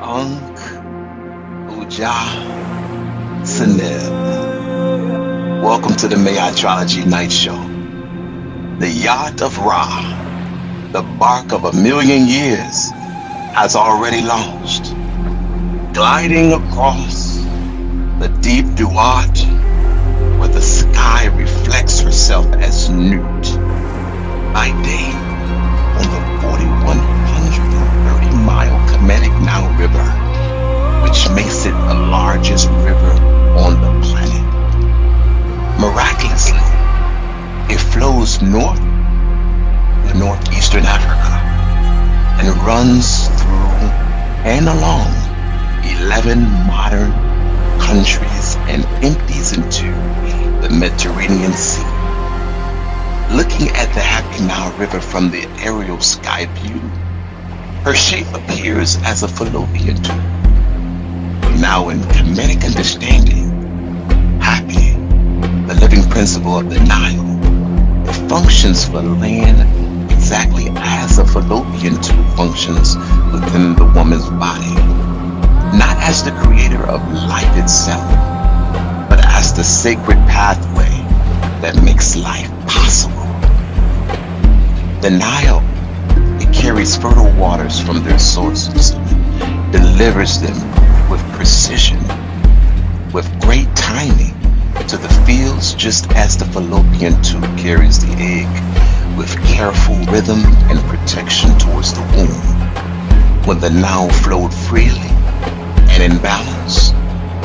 Ankh Uja Seneb. Welcome to the Trilogy Night Show. The yacht of Ra, the bark of 1,000,000 years, has already launched, gliding across the deep duat where the sky reflects herself as nude. By day, on the 4,130-mile Kemetic Nile River, which makes it the largest river on the planet. Miraculously, it flows north to northeastern Africa and runs through and along 11 modern countries and empties into the Mediterranean Sea. Looking at the Happy Nile River from the aerial sky view, her shape appears as a fallopian tube. Now in Kemetic understanding, Happy, the living principle of the Nile, it functions for land exactly as a fallopian tube functions within the woman's body, not as the creator of life itself, but as the sacred pathway that makes life possible. The Nile, it carries fertile waters from their sources, delivers them with precision, with great timing to the fields, just as the fallopian tube carries the egg with careful rhythm and protection towards the womb. When the Nile flowed freely and in balance,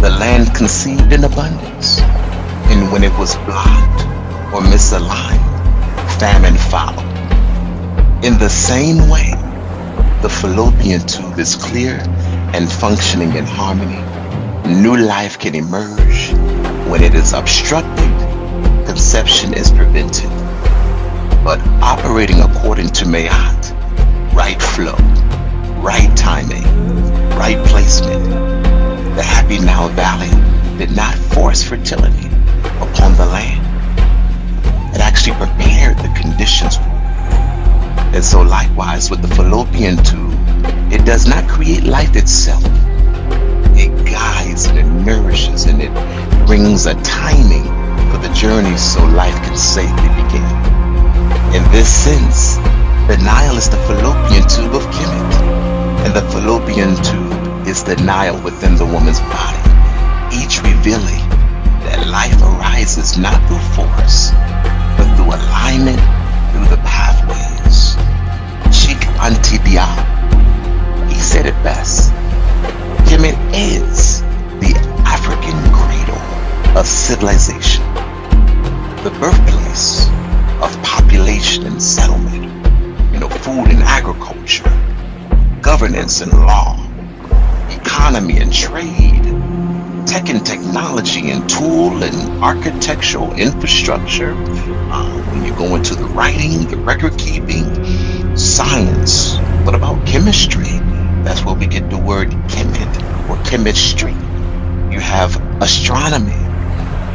the land conceived in abundance, and when it was blocked or misaligned, famine followed. In the same way, the fallopian tube is clear and functioning in harmony. New life can emerge. When it is obstructed, conception is prevented. But operating according to Mayat, right flow, right timing, right placement, the Happy Nile Valley did not force fertility upon the land. It actually prepared the conditions for it. And so likewise with the fallopian tube, it does not create life itself. It guides and it nourishes and it brings a timing for the journey so life can safely begin. In this sense, the Nile is the fallopian tube of Kemet, and the fallopian tube is the Nile within the woman's body, each revealing that life arises not through force, but through alignment, through the pathways. Sheikh Anta Diop, he said it best. Kemet is the African cradle of civilization, the birthplace of population and settlement, food and agriculture, governance and law, economy and trade, tech and technology and tool and architectural infrastructure. When you go into the writing, the record keeping, science. What about chemistry? That's where we get the word Kemet or chemistry. You have astronomy.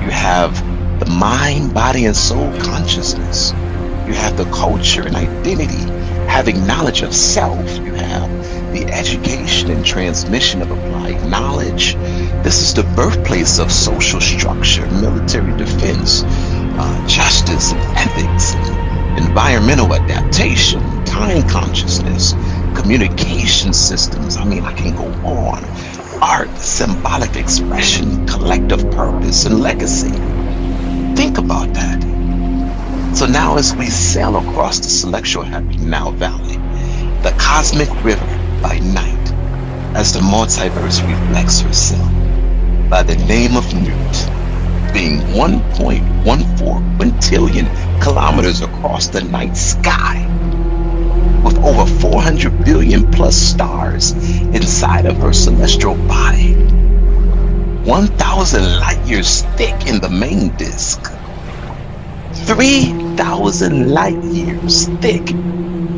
You have the mind, body, and soul consciousness. You have the culture and identity, having knowledge of self. You have the education and transmission of applied knowledge. This is the birthplace of social structure, military defense, justice and ethics, and environmental adaptation, time consciousness, communication systems. I can go on. Art, symbolic expression, collective purpose, and legacy. Think about that. So now as we sail across the celestial Happy Nile Valley, the cosmic river by night, as the multiverse reflects herself by the name of Newt, being 1.14 quintillion kilometers across the night sky, with over 400 billion plus stars inside of her celestial body, 1,000 light years thick in the main disk, 3,000 light years thick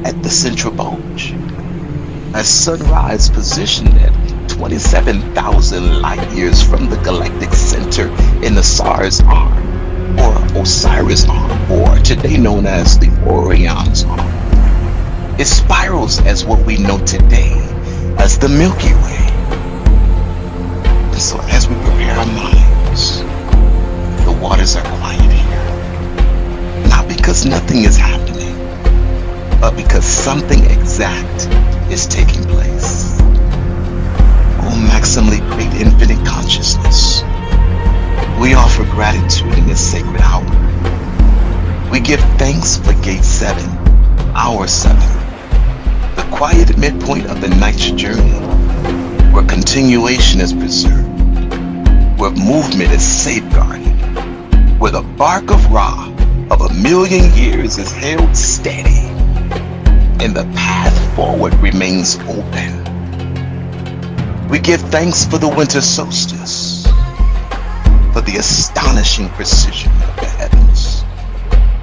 at the central bulge, a sunrise positioned at 27,000 light years from the galactic center in the Sars arm, or Osiris arm, or today known as the Orion's arm. It spirals as what we know today as the Milky Way, So as we prepare our minds, the waters are quiet here. Not because nothing is happening, but because something exact is taking place. O maximally great infinite consciousness, we offer gratitude in this sacred hour. We give thanks for Gate 7, Hour 7, the quiet midpoint of the night's journey, where continuation is preserved, where movement is safeguarded, where the bark of Ra of 1,000,000 years is held steady, and the path forward remains open. We give thanks for the winter solstice, for the astonishing precision of the heavens,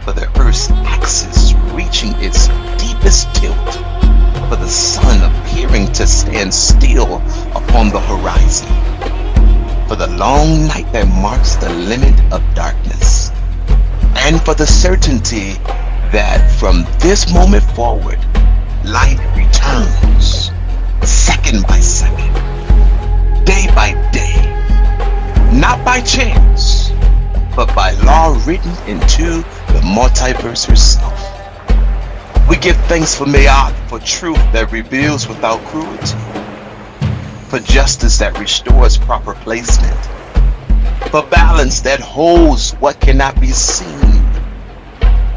for the Earth's axis reaching its deepest tilt, for the sun appearing to stand still upon the horizon, for the long night that marks the limit of darkness, and for the certainty that from this moment forward, light returns, second by second, day by day, not by chance, but by law written into the multiverse herself. We give thanks for Mayat, for truth that reveals without cruelty, for justice that restores proper placement, for balance that holds what cannot be seen,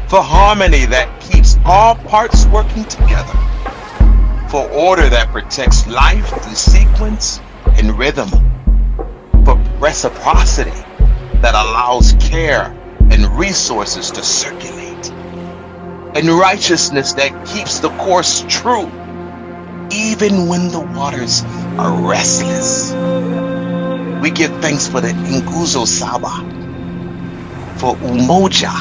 for harmony that keeps all parts working together, for order that protects life through sequence and rhythm, for reciprocity that allows care and resources to circulate, and righteousness that keeps the course true, even when the waters are restless. We give thanks for the Nguzo Saba, for Umoja,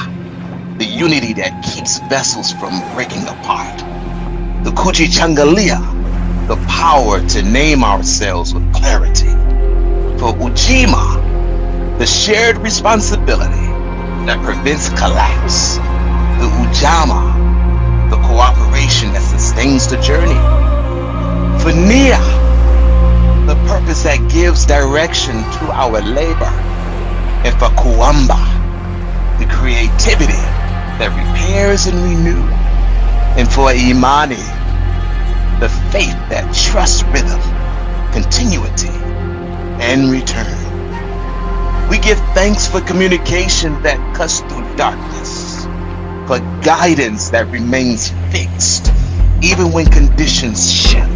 the unity that keeps vessels from breaking apart, the Kujichagulia, the power to name ourselves with clarity, for Ujima, the shared responsibility that prevents collapse, the Ujima, the cooperation that sustains the journey, for Nia, the purpose that gives direction to our labor, and for Kuamba, the creativity that repairs and renews, and for Imani, the faith that trusts rhythm, continuity, and return. We give thanks for communication that cuts through darkness, for guidance that remains fixed even when conditions shift,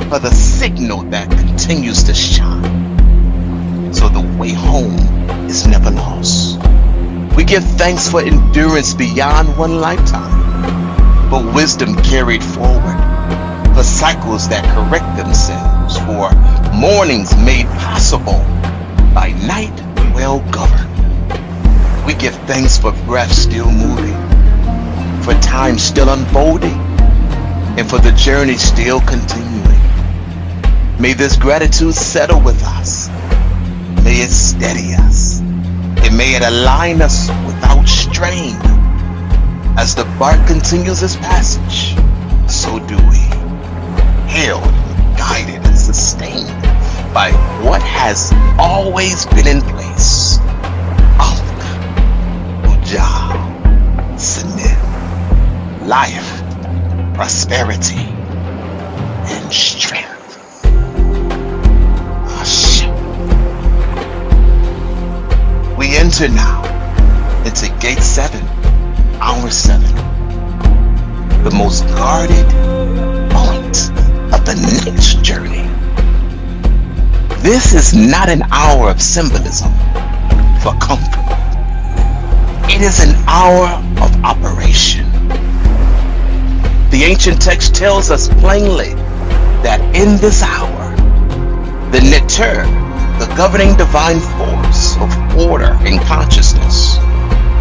for the signal that continues to shine, so the way home is never lost. We give thanks for endurance beyond one lifetime, for wisdom carried forward, for cycles that correct themselves, for mornings made possible by night well governed. We give thanks for breath still moving, for time still unfolding, and for the journey still continuing. May this gratitude settle with us. May it steady us. And may it align us without strain. As the bark continues its passage, so do we. Held, guided, and sustained by what has always been in place. Ujah, Sanin, life, prosperity, and strength. We enter now into Gate 7, Hour 7, the most guarded point of the next journey. This is not an hour of symbolism for comfort. It is an hour of operation. The ancient text tells us plainly that in this hour, the Neter, the governing divine force of order and consciousness,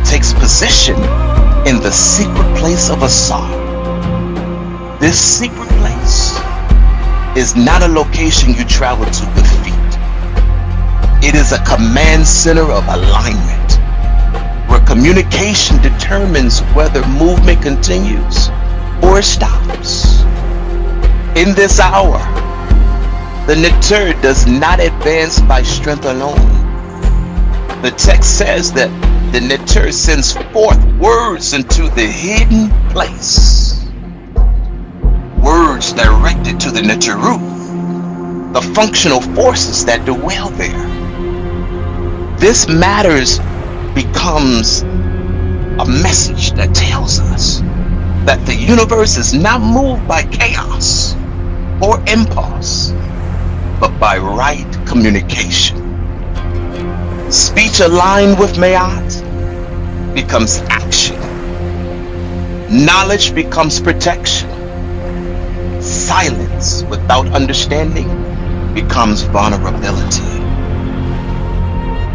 takes position in the secret place of Asar. This secret place is not a location you travel to with feet. It is a command center of alignment, where communication determines whether movement continues or stops. In this hour, The nectar does not advance by strength alone. The text says that the nectar sends forth words into the hidden place. Words directed to the nectar root, the functional forces that dwell there. This matters becomes a message that tells us that the universe is not moved by chaos or impulse, but by right communication. Speech aligned with Mayat becomes action. Knowledge becomes protection. Silence without understanding becomes vulnerability.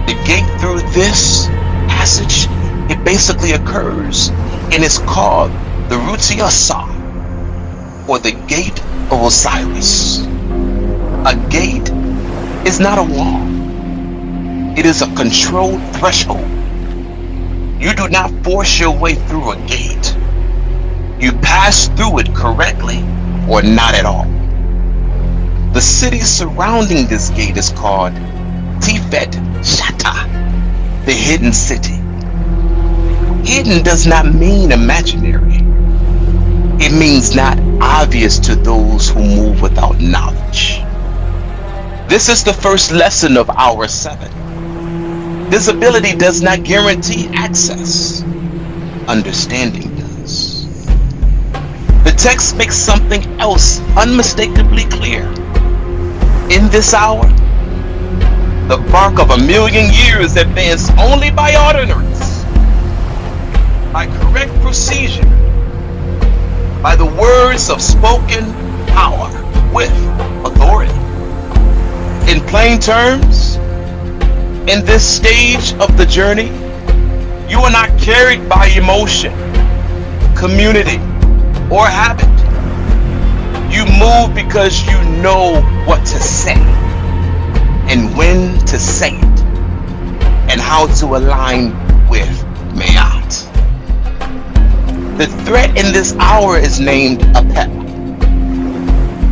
The gate through this passage, it basically occurs and is called the Nguzo Saba, or the gate of Osiris. A gate is not a wall. It is a controlled threshold. You do not force your way through a gate. You pass through it correctly or not at all. The city surrounding this gate is called Tifet Shata, the hidden city. Hidden does not mean imaginary. It means not obvious to those who move without knowledge. This is the first lesson of Hour 7. Visibility does not guarantee access. Understanding does. The text makes something else unmistakably clear. In this hour, the bark of 1,000,000 years advanced only by ordinance, by correct procedure, by the words of spoken power with authority. In plain terms, in this stage of the journey, you are not carried by emotion, community, or habit. You move because you know what to say, and when to say it, and how to align with Mayat. The threat in this hour is named upheld,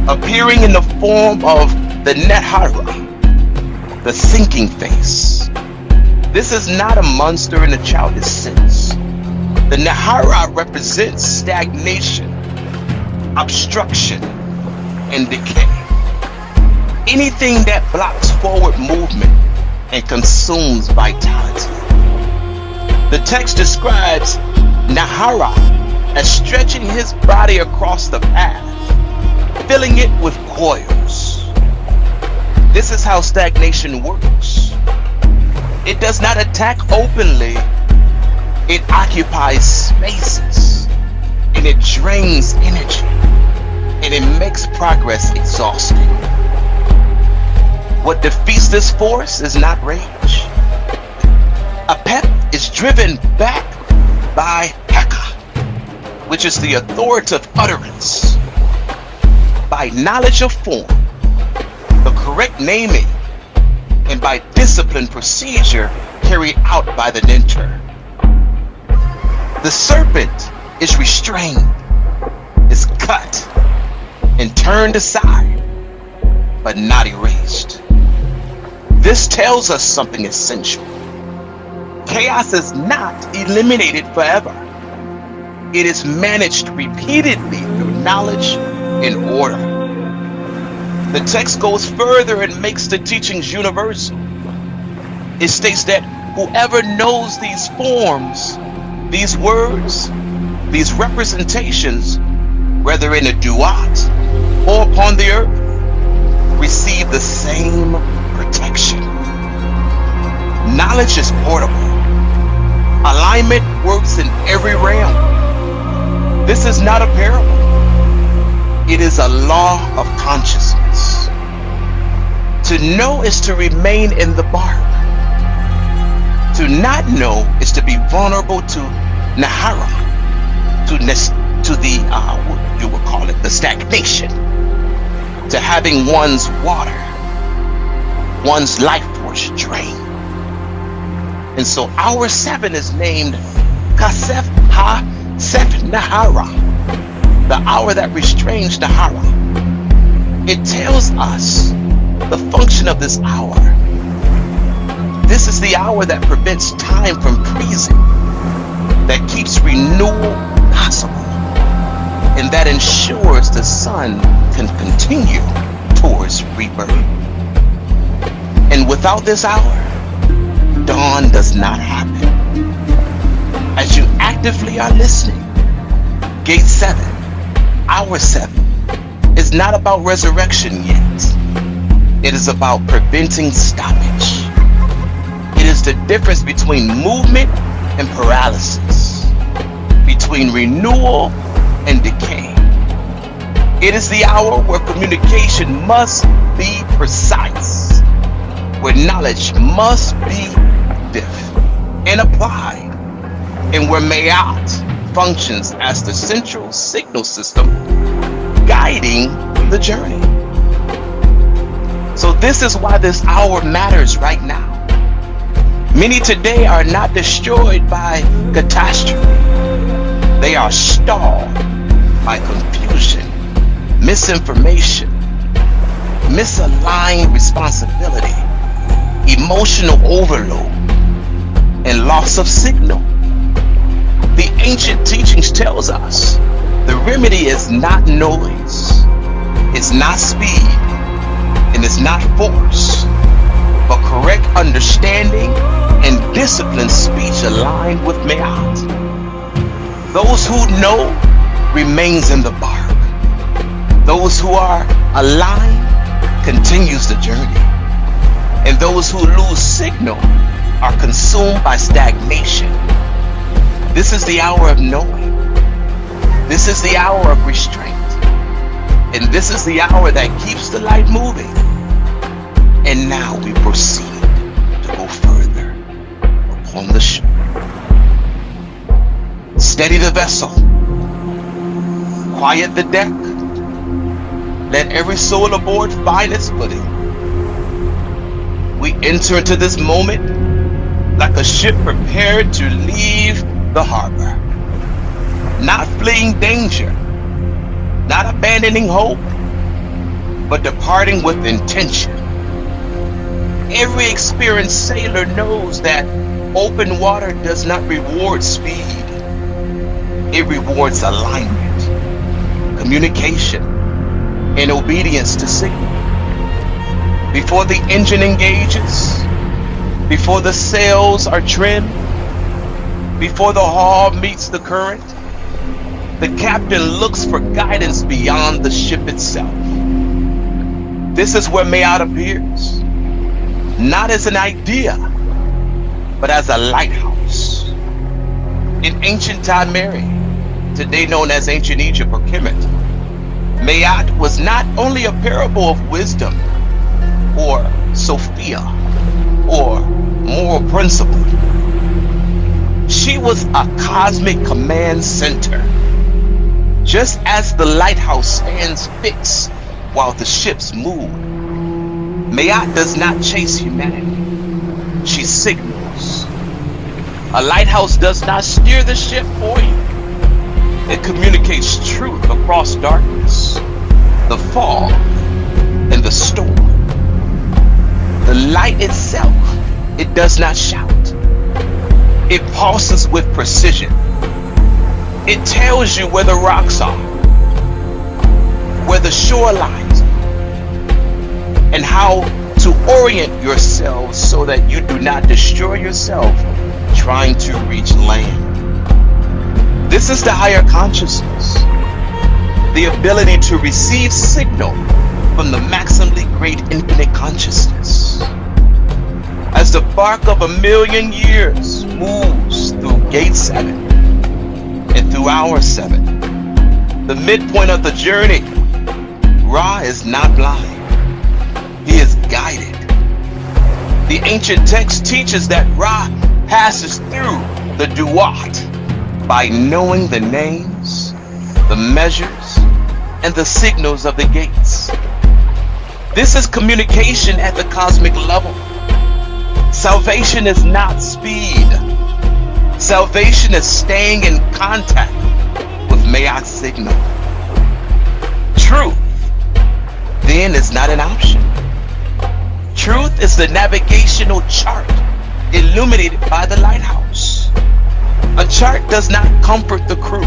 appearing in the form of the Nehara, the sinking face. This is not a monster in a childish sense. The Nehara represents stagnation, obstruction, and decay. Anything that blocks forward movement and consumes vitality. The text describes Nehara as stretching his body across the path, filling it with coils. This is how stagnation works. It does not attack openly. It occupies spaces, and it drains energy, and it makes progress exhausting. What defeats this force is not rage. A pep is driven back by Heka, which is the authoritative utterance, by knowledge of form, the correct naming, and by disciplined procedure carried out by the Ninter. The serpent is restrained, is cut, and turned aside, but not erased. This tells us something essential. Chaos is not eliminated forever. It is managed repeatedly through knowledge and order. The text goes further and makes the teachings universal. It states that whoever knows these forms, these words, these representations, whether in a duat or upon the earth, receive the same protection. Knowledge is portable. Alignment works in every realm. This is not a parable. It is a law of consciousness. To know is to remain in the bark. To not know is to be vulnerable to Nehara, to the what you would call it, the stagnation, to having one's water, one's life force drained. And so Hour 7 is named Kasef Ha Sef Nehara, the hour that restrains Nehara. It tells us the function of this hour. This is the hour that prevents time from freezing, that keeps renewal possible, and that ensures the sun can continue towards rebirth. And without this hour, dawn does not happen. As you actively are listening, Gate 7, Hour 7, is not about resurrection yet. It is about preventing stoppage. It is the difference between movement and paralysis, between renewal and decay. It is the hour where communication must be precise, where knowledge must be active and applied, and where Mayat functions as the central signal system guiding the journey. So this is why this hour matters right now. Many today are not destroyed by catastrophe. They are stalled by confusion, misinformation, misaligned responsibility, emotional overload, and loss of signal. The ancient teachings tells us the remedy is not noise, it's not speed, and it's not force, but correct understanding and disciplined speech aligned with Mayat. Those who know remains in the bark. Those who are aligned continues the journey. And those who lose signal are consumed by stagnation. This is the hour of knowing. This is the hour of restraint. And this is the hour that keeps the light moving. And now we proceed to go further upon the shore. Steady the vessel. Quiet the deck. Let every soul aboard find its footing. We enter into this moment like a ship prepared to leave the harbor. Not fleeing danger, not abandoning hope, but departing with intention. Every experienced sailor knows that open water does not reward speed. It rewards alignment, communication, and obedience to signal. Before the engine engages, before the sails are trimmed, before the hull meets the current, the captain looks for guidance beyond the ship itself. This is where Mayat appears, not as an idea, but as a lighthouse. In ancient Mary, today known as ancient Egypt or Kemetic, Mayat was not only a parable of wisdom or Sophia or moral principle. She was a cosmic command center. Just as the lighthouse stands fixed while the ships move, Mayat does not chase humanity. She signals. A lighthouse does not steer the ship for you. It communicates truth across darkness, the fog, and the storm. The light itself, it does not shout. It pulses with precision. It tells you where the rocks are, where the shorelines are, and how to orient yourselves so that you do not destroy yourself trying to reach land. This is the higher consciousness, the ability to receive signal from the maximally great infinite consciousness. As the bark of 1,000,000 years moves through Gate 7 and through Hour 7, the midpoint of the journey, Ra is not blind. He is guided. The ancient text teaches that Ra passes through the Duat by knowing the names, the measures, and the signals of the gates. This is communication at the cosmic level. Salvation is not speed. Salvation is staying in contact with Mayat's signal. Truth, then, is not an option. Truth is the navigational chart illuminated by the lighthouse. A chart does not comfort the crew,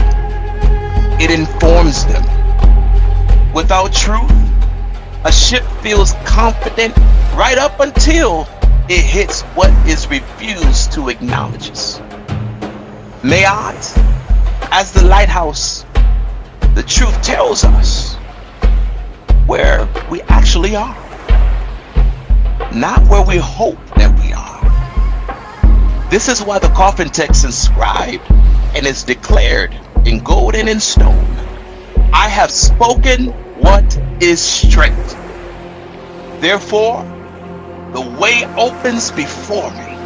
it informs them. Without truth, a ship feels confident right up until it hits what is refused to acknowledge us. May I, as the lighthouse, the truth tells us where we actually are, not where we hope that we are. This is why the coffin text inscribed and is declared in gold and in stone. I have spoken what is straight. Therefore, the way opens before me.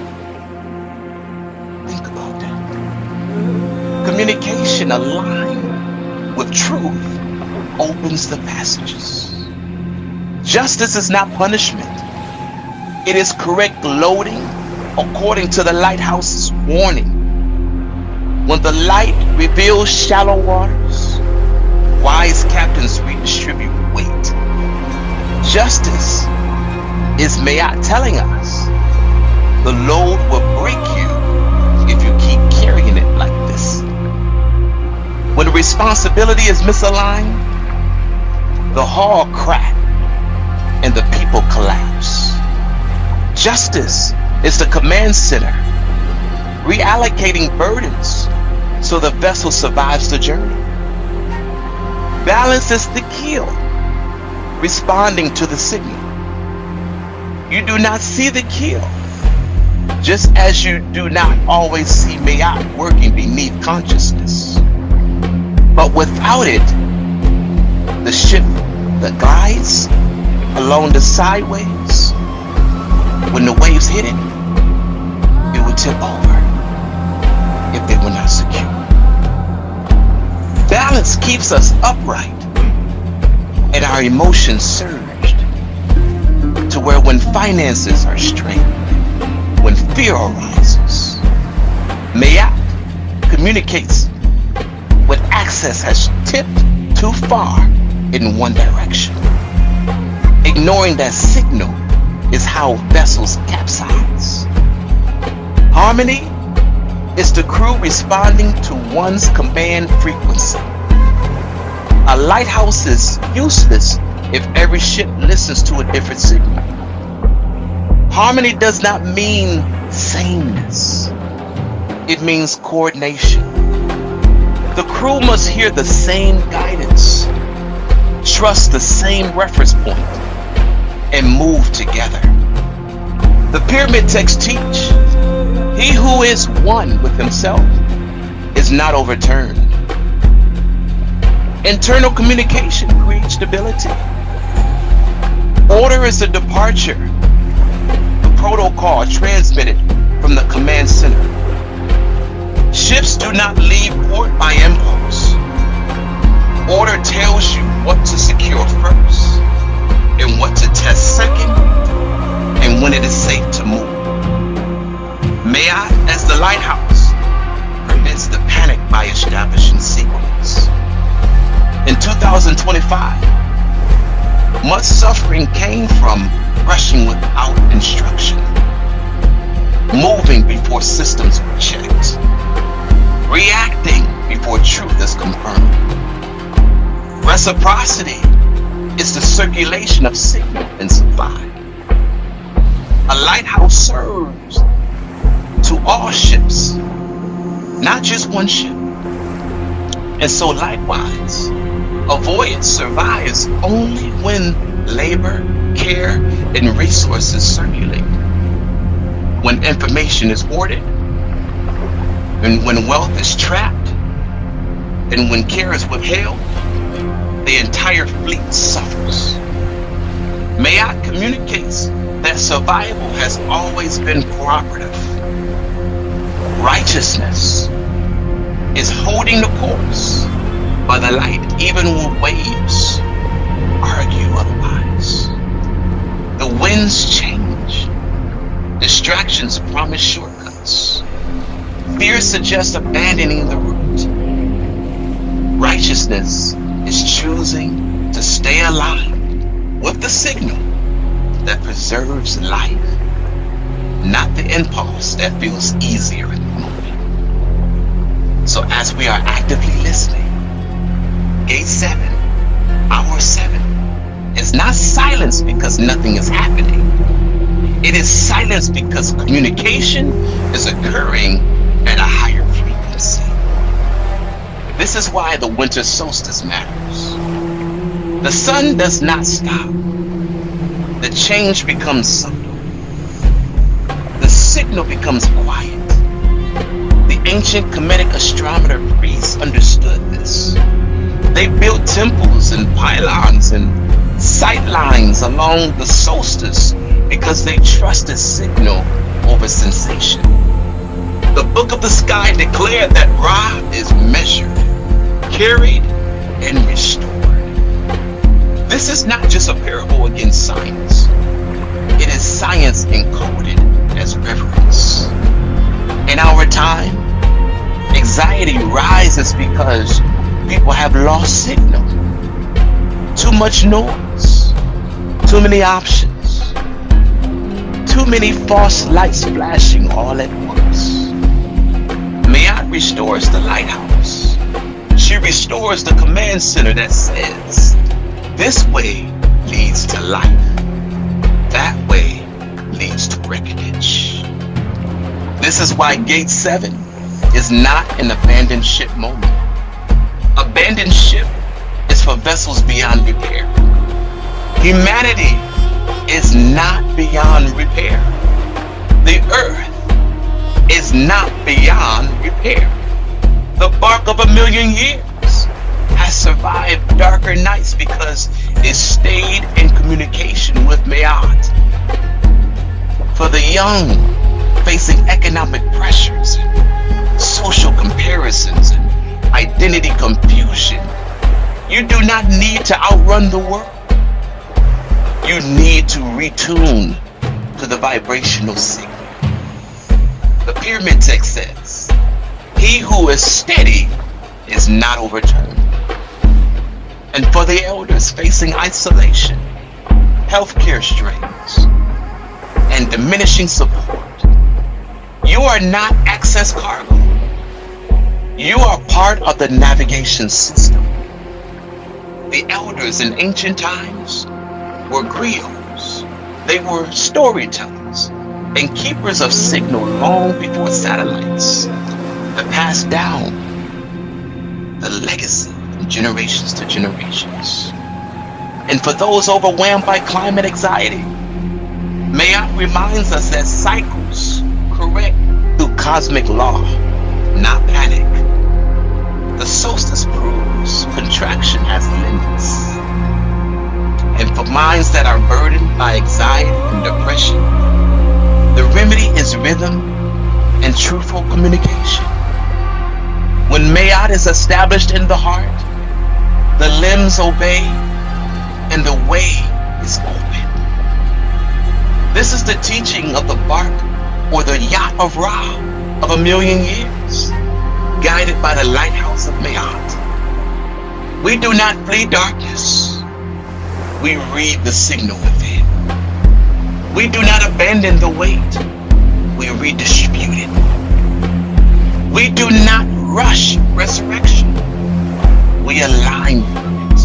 Think about that. Communication aligned with truth opens the passages. Justice is not punishment. It is correct loading according to the lighthouse's warning. When the light reveals shallow waters, wise captains redistribute weight. Justice is Mayat telling us the load will break you if you keep carrying it like this. When responsibility is misaligned, the hull cracks and the people collapse. Justice is the command center, reallocating burdens so the vessel survives the journey. Balance is the keel, responding to the signal. You do not see the keel, just as you do not always see Mayat working beneath consciousness. But without it, the ship that glides along the sideways, when the waves hit it, it would tip over if they were not secure. Balance keeps us upright, and our emotions surged to where when finances are strained, when fear arises, Mayat communicates when access has tipped too far in one direction. Ignoring that signal is how vessels capsize. Harmony is the crew responding to one's command frequency. A lighthouse is useless if every ship listens to a different signal. Harmony does not mean sameness. It means coordination. The crew must hear the same guidance, trust the same reference point, and move together. The pyramid texts teach, he who is one with himself is not overturned. Internal communication creates stability. Order is the departure, the protocol transmitted from the command center. Ships do not leave port by impulse. Order tells you what to secure first, and what to test second, and when it is safe to move. Mayat, as the lighthouse, prevents the panic by establishing sequence. In 2025, much suffering came from rushing without instruction, moving before systems were checked, reacting before truth is confirmed. Reciprocity is the circulation of signal and supply. A lighthouse serves to all ships, not just one ship. And so likewise, avoidance survives only when labor, care, and resources circulate. When information is hoarded, and when wealth is trapped, and when care is withheld, the entire fleet suffers. Mayat communicates that survival has always been cooperative. Righteousness is holding the course by the light even when waves argue otherwise. The winds change. Distractions promise shortcuts. Fear suggests abandoning the route. Righteousness is choosing to stay aligned with the signal that preserves life, not the impulse that feels easier in the moment. So as we are actively listening, Gate 7, Hour 7, is not silence because nothing is happening. It is silence because communication is occurring at a higher frequency. This is why the winter solstice matters. The sun does not stop. The change becomes subtle. The signal becomes quiet. The ancient Kemetic astronomer priests understood this. They built temples and pylons and sight lines along the solstice because they trusted signal over sensation. The book of the sky declared that Ra is measured, carried, and restored. This is not just a parable against science. It is science encoded as reverence. In our time, anxiety rises because people have lost signal. Too much noise, too many options, too many false lights flashing all at once. Mayat restores the lighthouse. She restores the command center that says, this way leads to life. That way leads to wreckage. This is why Gate 7 is not an abandoned ship moment. Abandoned ship is for vessels beyond repair. Humanity is not beyond repair. The earth is not beyond repair. The bark of 1,000,000 years has survived darker nights because it stayed in communication with Mayat. For the young facing economic pressures, social comparisons, and identity confusion, you do not need to outrun the world. You need to retune to the vibrational signal. The pyramid text says, he who is steady is not overturned. And for the elders facing isolation, healthcare strains, and diminishing support, you are not excess cargo. You are part of the navigation system. The elders in ancient times were griots. They were storytellers and keepers of signal long before satellites that passed down the legacy from generations to generations. And for those overwhelmed by climate anxiety, Mayat reminds us that cycles correct through cosmic law, not panic. The solstice proves contraction has limits. And for minds that are burdened by anxiety and depression, the remedy is rhythm and truthful communication. When Mayat is established in the heart, the limbs obey and the way is open. This is the teaching of the bark or the yacht of Ra of 1,000,000 years, guided by the lighthouse of Mayat. We do not flee darkness. We read the signal within. We do not abandon the weight. We redistribute it. We do not rush resurrection. We align with it.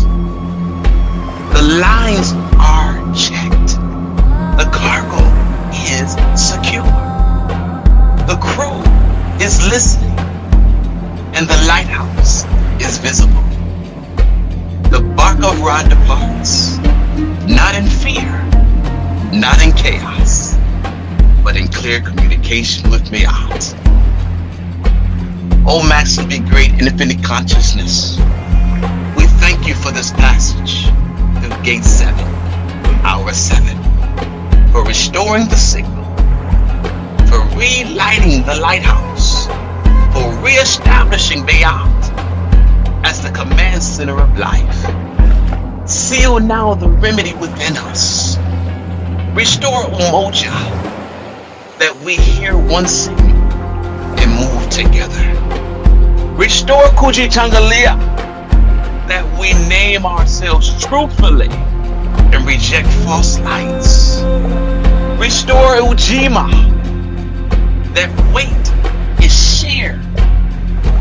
The lines are checked. The cargo is secure. The crew is listening. And the lighthouse is visible. The bark of Ra departs, not in fear, not in chaos, but in clear communication with Mayat. O maximally great infinite consciousness, we thank you for this passage through Gate 7, Hour 7, for restoring the signal, for relighting the lighthouse, for re-establishing Mayat as the command center of life. Seal now the remedy within us. Restore Umoja, that we hear one signal and move together. Restore Kujichagulia, that we name ourselves truthfully and reject false lights. Restore Ujima. That weight is shared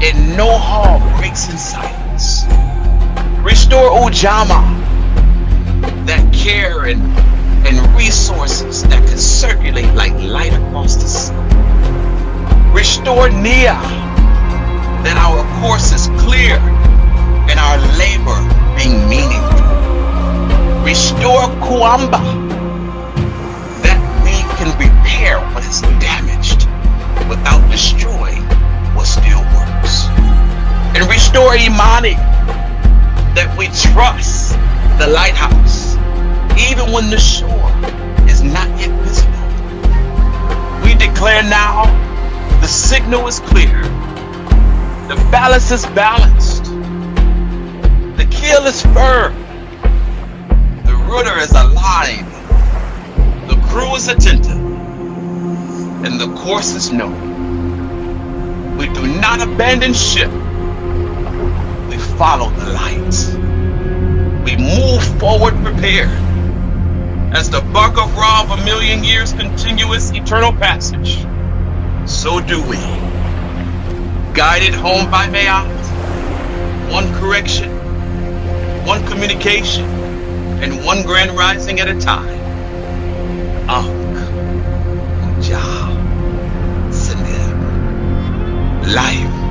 and no hall breaks in silence. Restore Ujama. That care and resources that can circulate like light across the sea. Restore Nia. That our course is clear and our labor being meaningful. Restore Kuamba, that we can repair what is damaged without destroying what still works. And restore Imani, that we trust the lighthouse even when the shore is not yet visible. We declare now the signal is clear. The ballast is balanced. The keel is firm. The rudder is aligned. The crew is attentive. And the course is known. We do not abandon ship. We follow the light. We move forward prepared. As the buck of raw of a million years continuous eternal passage, so do we. Guided home by Mayat, one correction, one communication, and one grand rising at a time. Ankh, Ujah, Senir, life